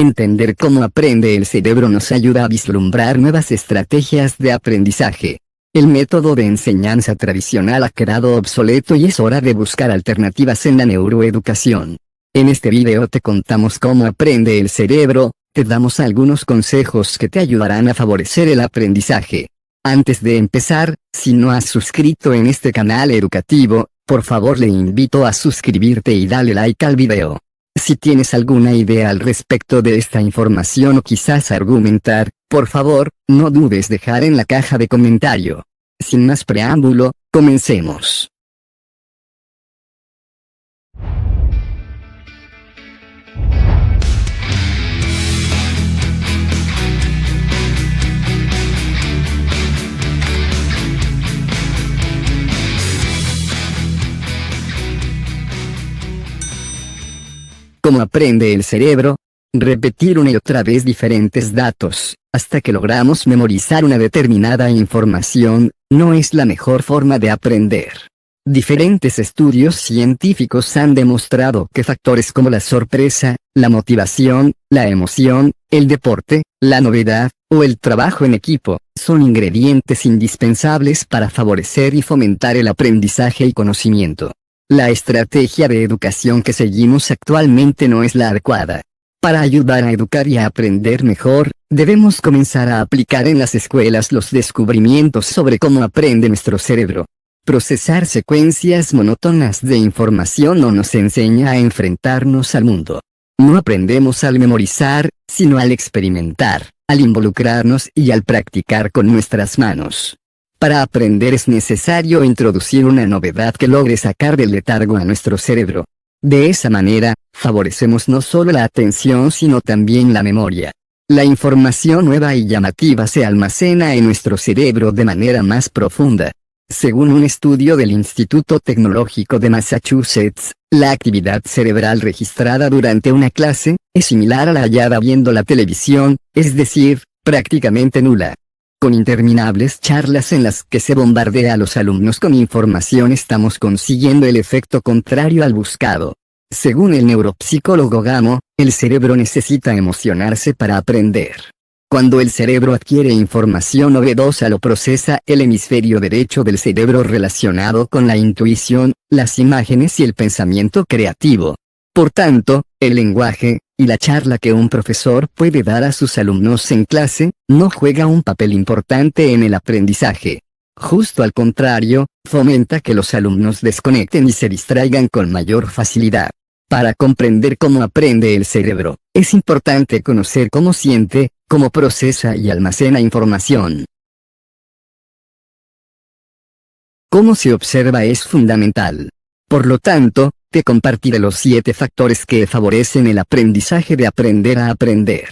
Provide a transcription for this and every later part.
Entender cómo aprende el cerebro nos ayuda a vislumbrar nuevas estrategias de aprendizaje. El método de enseñanza tradicional ha quedado obsoleto y es hora de buscar alternativas en la neuroeducación. En este video te contamos cómo aprende el cerebro, te damos algunos consejos que te ayudarán a favorecer el aprendizaje. Antes de empezar, si no has suscrito en este canal educativo, por favor le invito a suscribirte y dale like al video. Si tienes alguna idea al respecto de esta información o quizás argumentar, por favor, no dudes dejar en la caja de comentario. Sin más preámbulo, comencemos. ¿Cómo aprende el cerebro? Repetir una y otra vez diferentes datos, hasta que logramos memorizar una determinada información, no es la mejor forma de aprender. Diferentes estudios científicos han demostrado que factores como la sorpresa, la motivación, la emoción, el deporte, la novedad, o el trabajo en equipo, son ingredientes indispensables para favorecer y fomentar el aprendizaje y conocimiento. La estrategia de educación que seguimos actualmente no es la adecuada. Para ayudar a educar y a aprender mejor, debemos comenzar a aplicar en las escuelas los descubrimientos sobre cómo aprende nuestro cerebro. Procesar secuencias monótonas de información no nos enseña a enfrentarnos al mundo. No aprendemos al memorizar, sino al experimentar, al involucrarnos y al practicar con nuestras manos. Para aprender es necesario introducir una novedad que logre sacar del letargo a nuestro cerebro. De esa manera, favorecemos no solo la atención sino también la memoria. La información nueva y llamativa se almacena en nuestro cerebro de manera más profunda. Según un estudio del Instituto Tecnológico de Massachusetts, la actividad cerebral registrada durante una clase es similar a la hallada viendo la televisión, es decir, prácticamente nula. Con interminables charlas en las que se bombardea a los alumnos con información estamos consiguiendo el efecto contrario al buscado. Según el neuropsicólogo Gamo, el cerebro necesita emocionarse para aprender. Cuando el cerebro adquiere información novedosa lo procesa el hemisferio derecho del cerebro relacionado con la intuición, las imágenes y el pensamiento creativo. Por tanto, el lenguaje, y la charla que un profesor puede dar a sus alumnos en clase, no juega un papel importante en el aprendizaje. Justo al contrario, fomenta que los alumnos desconecten y se distraigan con mayor facilidad. Para comprender cómo aprende el cerebro, es importante conocer cómo siente, cómo procesa y almacena información. Cómo se observa es fundamental. Por lo tanto, te compartiré los 7 factores que favorecen el aprendizaje de aprender a aprender.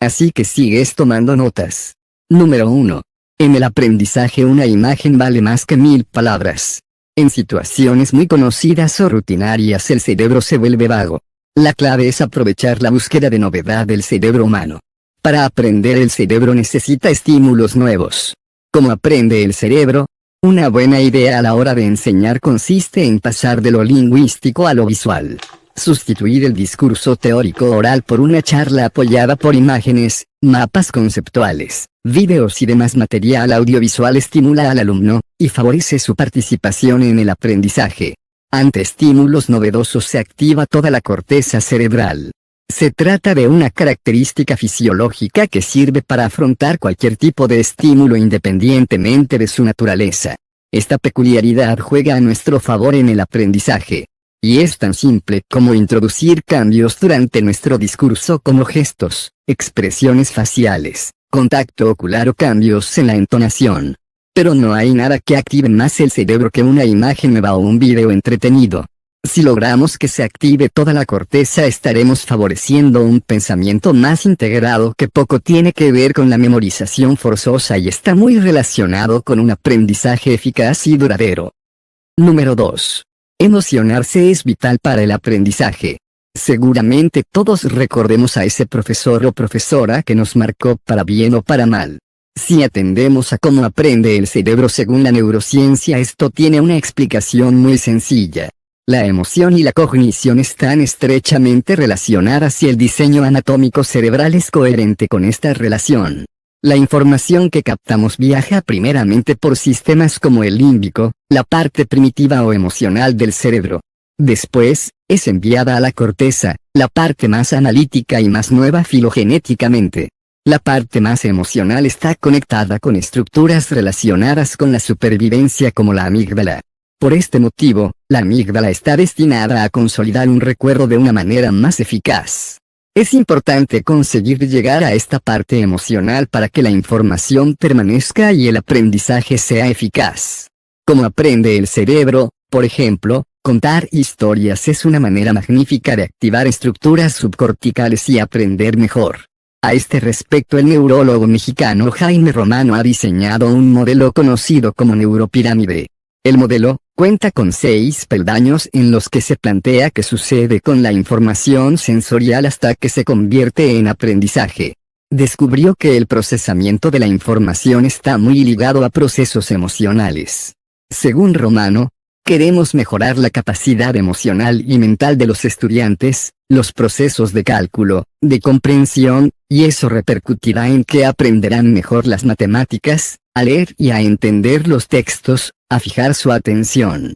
Así que sigues tomando notas. Número 1. En el aprendizaje una imagen vale más que 1000 palabras. En situaciones muy conocidas o rutinarias el cerebro se vuelve vago. La clave es aprovechar la búsqueda de novedad del cerebro humano. Para aprender el cerebro necesita estímulos nuevos. ¿Cómo aprende el cerebro? Una buena idea a la hora de enseñar consiste en pasar de lo lingüístico a lo visual. Sustituir el discurso teórico oral por una charla apoyada por imágenes, mapas conceptuales, videos y demás material audiovisual estimula al alumno, y favorece su participación en el aprendizaje. Ante estímulos novedosos se activa toda la corteza cerebral. Se trata de una característica fisiológica que sirve para afrontar cualquier tipo de estímulo independientemente de su naturaleza. Esta peculiaridad juega a nuestro favor en el aprendizaje. Y es tan simple como introducir cambios durante nuestro discurso como gestos, expresiones faciales, contacto ocular o cambios en la entonación. Pero no hay nada que active más el cerebro que una imagen nueva o un video entretenido. Si logramos que se active toda la corteza estaremos favoreciendo un pensamiento más integrado que poco tiene que ver con la memorización forzosa y está muy relacionado con un aprendizaje eficaz y duradero. Número 2. Emocionarse es vital para el aprendizaje. Seguramente todos recordemos a ese profesor o profesora que nos marcó para bien o para mal. Si atendemos a cómo aprende el cerebro según la neurociencia, esto tiene una explicación muy sencilla. La emoción y la cognición están estrechamente relacionadas y el diseño anatómico cerebral es coherente con esta relación. La información que captamos viaja primeramente por sistemas como el límbico, la parte primitiva o emocional del cerebro. Después, es enviada a la corteza, la parte más analítica y más nueva filogenéticamente. La parte más emocional está conectada con estructuras relacionadas con la supervivencia como la amígdala. Por este motivo, la amígdala está destinada a consolidar un recuerdo de una manera más eficaz. Es importante conseguir llegar a esta parte emocional para que la información permanezca y el aprendizaje sea eficaz. ¿Cómo aprende el cerebro? Por ejemplo, contar historias es una manera magnífica de activar estructuras subcorticales y aprender mejor. A este respecto, el neurólogo mexicano Jaime Romano ha diseñado un modelo conocido como neuropirámide. El modelo cuenta con 6 peldaños en los que se plantea qué sucede con la información sensorial hasta que se convierte en aprendizaje. Descubrió que el procesamiento de la información está muy ligado a procesos emocionales. Según Romano, queremos mejorar la capacidad emocional y mental de los estudiantes, los procesos de cálculo, de comprensión, y eso repercutirá en que aprenderán mejor las matemáticas, a leer y a entender los textos, a fijar su atención.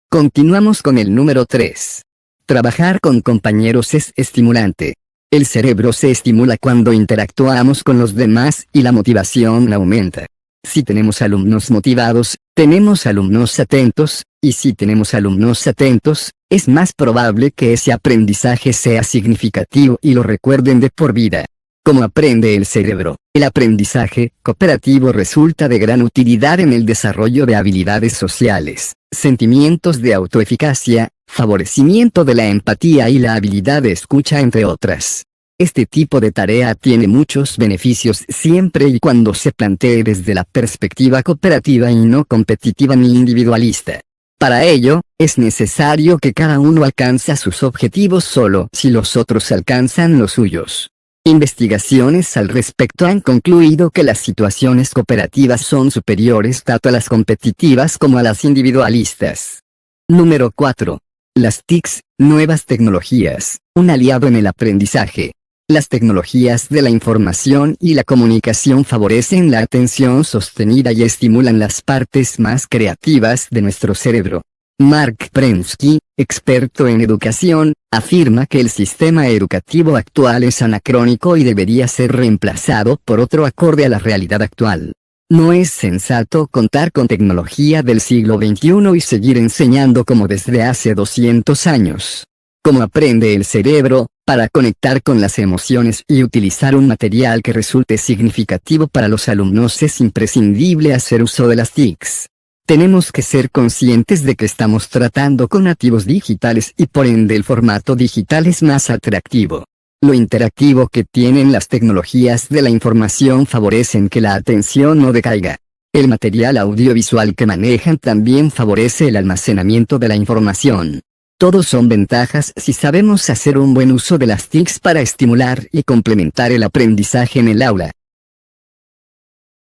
Continuamos con el número 3. Trabajar con compañeros es estimulante. El cerebro se estimula cuando interactuamos con los demás y la motivación aumenta. Si tenemos alumnos motivados, tenemos alumnos atentos, y si tenemos alumnos atentos, es más probable que ese aprendizaje sea significativo y lo recuerden de por vida. ¿Cómo aprende el cerebro? El aprendizaje cooperativo resulta de gran utilidad en el desarrollo de habilidades sociales, sentimientos de autoeficacia, favorecimiento de la empatía y la habilidad de escucha, entre otras. Este tipo de tarea tiene muchos beneficios siempre y cuando se plantee desde la perspectiva cooperativa y no competitiva ni individualista. Para ello, es necesario que cada uno alcance sus objetivos solo si los otros alcanzan los suyos. Investigaciones al respecto han concluido que las situaciones cooperativas son superiores tanto a las competitivas como a las individualistas. Número 4. Las TICs, nuevas tecnologías, un aliado en el aprendizaje. Las tecnologías de la información y la comunicación favorecen la atención sostenida y estimulan las partes más creativas de nuestro cerebro. Mark Prensky, experto en educación, afirma que el sistema educativo actual es anacrónico y debería ser reemplazado por otro acorde a la realidad actual. No es sensato contar con tecnología del siglo XXI y seguir enseñando como desde hace 200 años. ¿Cómo aprende el cerebro? Para conectar con las emociones y utilizar un material que resulte significativo para los alumnos es imprescindible hacer uso de las TICs. Tenemos que ser conscientes de que estamos tratando con nativos digitales y por ende el formato digital es más atractivo. Lo interactivo que tienen las tecnologías de la información favorecen que la atención no decaiga. El material audiovisual que manejan también favorece el almacenamiento de la información. Todos son ventajas si sabemos hacer un buen uso de las TICs para estimular y complementar el aprendizaje en el aula.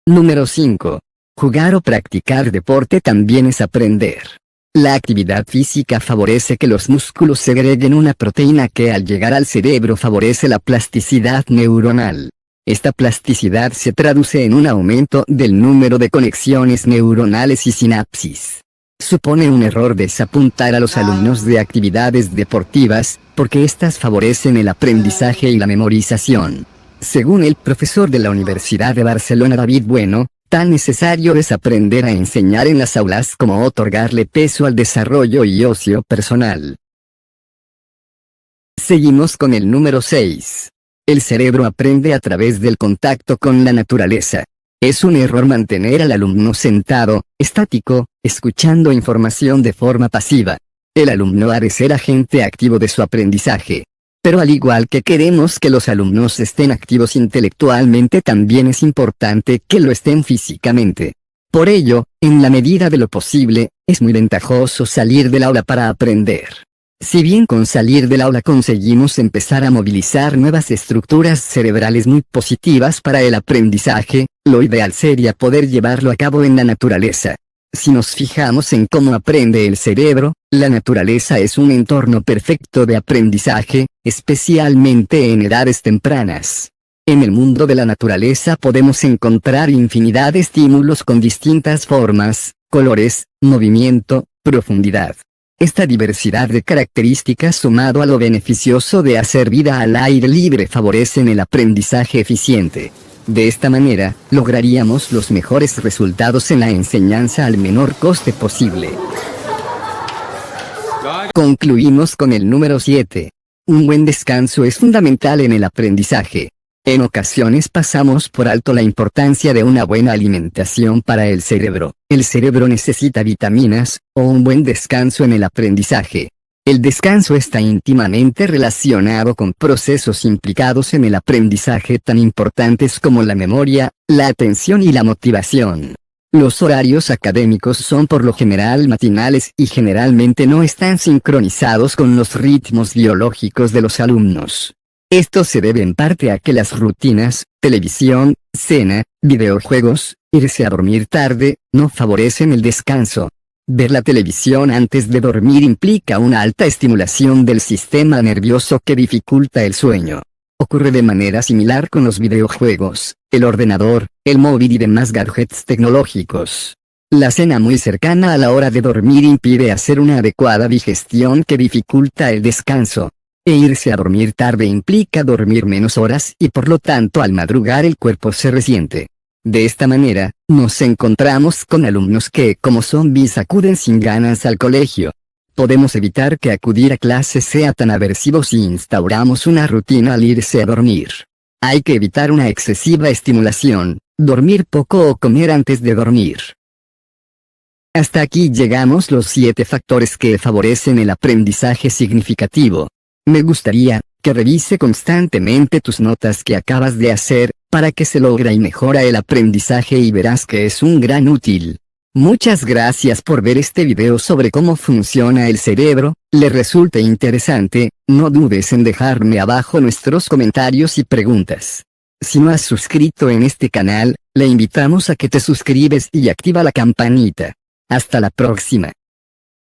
Número 5. Jugar o practicar deporte también es aprender. La actividad física favorece que los músculos segreguen una proteína que al llegar al cerebro favorece la plasticidad neuronal. Esta plasticidad se traduce en un aumento del número de conexiones neuronales y sinapsis. Supone un error desapuntar a los alumnos de actividades deportivas, porque éstas favorecen el aprendizaje y la memorización. Según el profesor de la Universidad de Barcelona David Bueno, tan necesario es aprender a enseñar en las aulas como otorgarle peso al desarrollo y ocio personal. Seguimos con el número 6. El cerebro aprende a través del contacto con la naturaleza. Es un error mantener al alumno sentado, estático, escuchando información de forma pasiva. El alumno ha de ser agente activo de su aprendizaje. Pero al igual que queremos que los alumnos estén activos intelectualmente, también es importante que lo estén físicamente. Por ello, en la medida de lo posible, es muy ventajoso salir del aula para aprender. Si bien con salir del aula conseguimos empezar a movilizar nuevas estructuras cerebrales muy positivas para el aprendizaje, lo ideal sería poder llevarlo a cabo en la naturaleza. Si nos fijamos en cómo aprende el cerebro, la naturaleza es un entorno perfecto de aprendizaje, especialmente en edades tempranas. En el mundo de la naturaleza podemos encontrar infinidad de estímulos con distintas formas, colores, movimiento, profundidad. Esta diversidad de características sumado a lo beneficioso de hacer vida al aire libre favorecen el aprendizaje eficiente. De esta manera, lograríamos los mejores resultados en la enseñanza al menor coste posible. Concluimos con el número 7. Un buen descanso es fundamental en el aprendizaje. En ocasiones pasamos por alto la importancia de una buena alimentación para el cerebro. El cerebro necesita vitaminas, o un buen descanso en el aprendizaje. El descanso está íntimamente relacionado con procesos implicados en el aprendizaje tan importantes como la memoria, la atención y la motivación. Los horarios académicos son por lo general matinales y generalmente no están sincronizados con los ritmos biológicos de los alumnos. Esto se debe en parte a que las rutinas, televisión, cena, videojuegos, irse a dormir tarde, no favorecen el descanso. Ver la televisión antes de dormir implica una alta estimulación del sistema nervioso que dificulta el sueño. Ocurre de manera similar con los videojuegos, el ordenador, el móvil y demás gadgets tecnológicos. La cena muy cercana a la hora de dormir impide hacer una adecuada digestión que dificulta el descanso. E irse a dormir tarde implica dormir menos horas y por lo tanto al madrugar el cuerpo se resiente. De esta manera, nos encontramos con alumnos que como zombies acuden sin ganas al colegio. Podemos evitar que acudir a clases sea tan aversivo si instauramos una rutina al irse a dormir. Hay que evitar una excesiva estimulación, dormir poco o comer antes de dormir. Hasta aquí llegamos los 7 factores que favorecen el aprendizaje significativo. Me gustaría que revise constantemente tus notas que acabas de hacer, para que se logra y mejora el aprendizaje y verás que es un gran útil. Muchas gracias por ver este video sobre cómo funciona el cerebro. ¿Le resulta interesante? No dudes en dejarme abajo nuestros comentarios y preguntas. Si no has suscrito en este canal, le invitamos a que te suscribes y activa la campanita. Hasta la próxima.